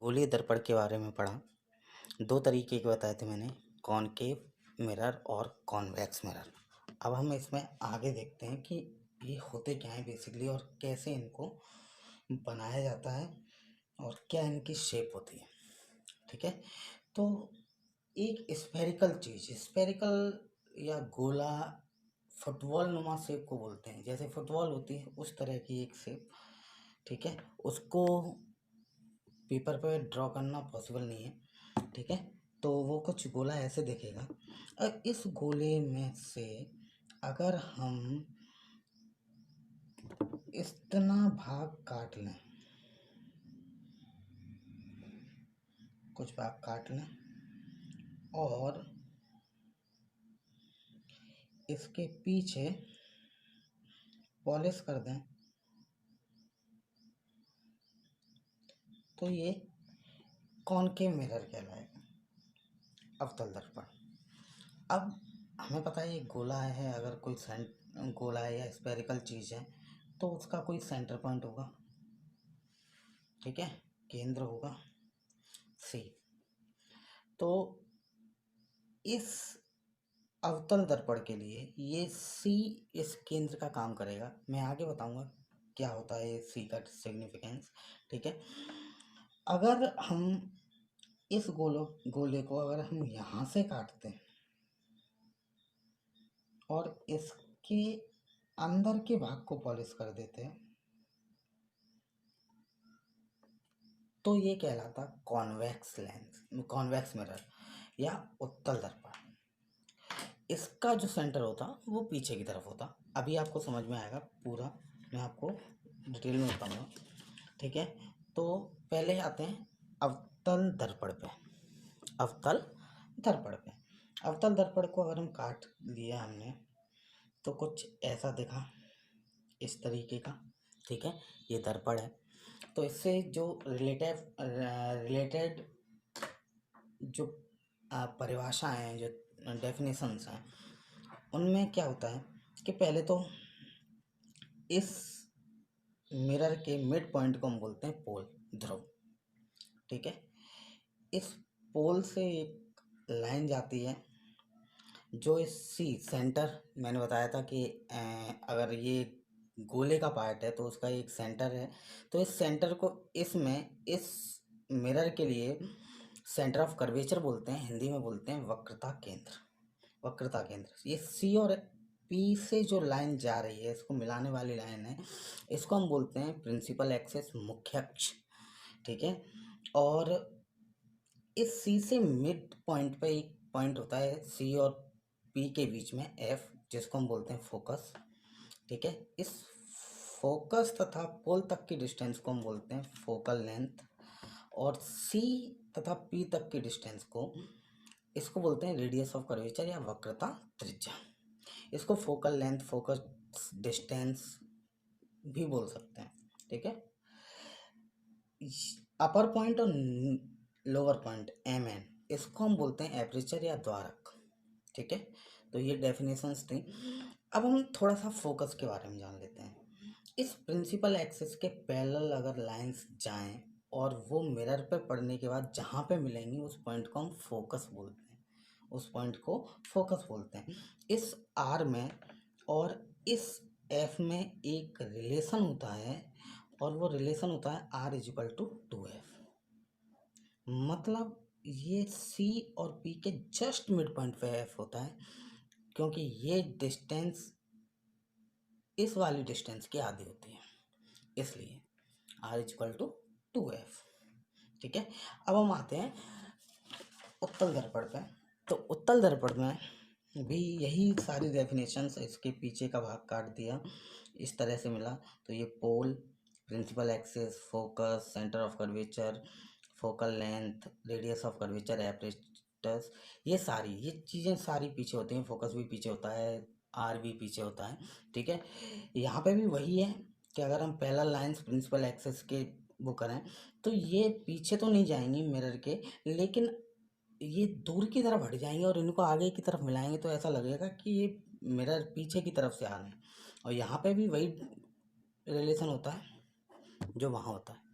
गोलीय दर्पण के बारे में पढ़ा। दो तरीके के बताए थे मैंने, कॉनकेव मिरर और कॉन्वेक्स मिरर। अब हम इसमें आगे देखते हैं कि ये होते क्या हैं बेसिकली और कैसे इनको बनाया जाता है और क्या इनकी शेप होती है। ठीक है, तो एक स्फेरिकल चीज़, स्फेरिकल या गोला फुटबॉल नुमा शेप को बोलते हैं। जैसे फुटबॉल होती है उस तरह की एक शेप, ठीक है, उसको पेपर पे ड्रॉ करना पॉसिबल नहीं है। ठीक है, तो वो कुछ गोला ऐसे दिखेगा। अब इस गोले में से अगर हम इतना भाग काट लें, कुछ भाग काट लें और इसके पीछे पॉलिश कर दें तो ये कॉनकेव मिरर कहलाएगा, अवतल दर्पण। अब हमें पता है ये गोला है, अगर कोई गोला है या स्फेरिकल चीज़ है तो उसका कोई सेंटर पॉइंट होगा, ठीक है, केंद्र होगा सी। तो इस अवतल दर्पण के लिए ये सी इस केंद्र का काम करेगा। मैं आगे बताऊंगा क्या होता है सी का सिग्निफिकेंस। ठीक है, अगर हम इस गोले को अगर हम यहाँ से काटते हैं और इसके अंदर के भाग को पॉलिश कर देते हैं तो ये कहलाता कॉन्वेक्स लेंस, कॉन्वेक्स मिरर या उत्तल दर्पण। इसका जो सेंटर होता वो पीछे की तरफ होता। अभी आपको समझ में आएगा पूरा, मैं आपको डिटेल में बताऊंगा। ठीक है, तो पहले आते हैं अवतल दर्पण पे। अवतल दर्पण पे, अवतल दर्पण को अगर हम काट लिया हमने तो कुछ ऐसा दिखा, इस तरीके का। ठीक है, ये दर्पण है। तो इससे जो रिलेटेड जो परिभाषाएं हैं, जो डेफिनेशंस हैं, उनमें क्या होता है कि पहले तो इस मिरर के मिड पॉइंट को हम बोलते हैं पोल, ध्रुव। ठीक है, इस पोल से एक लाइन जाती है जो इस सी सेंटर, मैंने बताया था कि अगर ये गोले का पार्ट है तो उसका एक सेंटर है। तो इस सेंटर को इसमें इस मिरर के लिए सेंटर ऑफ कर्वेचर बोलते हैं, हिंदी में बोलते हैं वक्रता केंद्र। वक्रता केंद्र, ये सी और पी से जो लाइन जा रही है, इसको मिलाने वाली लाइन है, इसको हम बोलते हैं प्रिंसिपल एक्सिस, मुख्य अक्ष। ठीक है, और इस सी से मिड पॉइंट पे एक पॉइंट होता है सी और पी के बीच में, एफ, जिसको हम बोलते हैं फोकस। ठीक है, इस फोकस तथा पोल तक की डिस्टेंस को हम बोलते हैं फोकल लेंथ, और सी तथा पी तक की डिस्टेंस को, इसको बोलते हैं रेडियस ऑफ कर्वेचर या वक्रता त्रिज्या। इसको फोकल लेंथ, फोकस डिस्टेंस भी बोल सकते हैं। ठीक है, अपर पॉइंट और लोअर पॉइंट एम एन, इसको हम बोलते हैं एपरेचर या द्वारक। ठीक है, तो ये डेफिनेशंस थी। अब हम थोड़ा सा फोकस के बारे में जान लेते हैं। इस प्रिंसिपल एक्सिस के पैरेलल अगर लाइंस जाएं और वो मिरर पे पड़ने के बाद जहाँ पे मिलेंगी उस पॉइंट को हम फोकस बोलते हैं, उस पॉइंट को फोकस बोलते हैं। इस आर में और इस एफ में एक रिलेशन होता है और वो रिलेशन होता है आर इजिकल टू 2f। मतलब ये सी और पी के जस्ट मिड पॉइंट पे एफ होता है, क्योंकि ये डिस्टेंस इस वाली डिस्टेंस की आधी होती है, इसलिए आर इजिकल टू 2f। ठीक है, अब हम आते हैं उत्तल दर्पण पे। तो उत्तल दर्पण में भी यही सारी डेफिनेशंस, इसके पीछे का भाग काट दिया, इस तरह से मिला। तो ये pole, principal axis, focus, centre of curvature, focal length, radius of curvature, apparatus, ये चीज़ें सारी पीछे होती हैं। फोकस भी पीछे होता है, आर भी पीछे होता है। ठीक है, यहाँ पे भी वही है कि अगर हम पहला लाइंस प्रिंसिपल एक्सिस के वो करें तो ये पीछे तो नहीं जाएंगी मिरर के, लेकिन ये दूर की तरफ हट जाएंगे और इनको आगे की तरफ मिलाएंगे तो ऐसा लगेगा कि ये मिरर पीछे की तरफ से आ रहे हैं। और यहाँ पे भी वही रिलेशन होता है जो वहाँ होता है।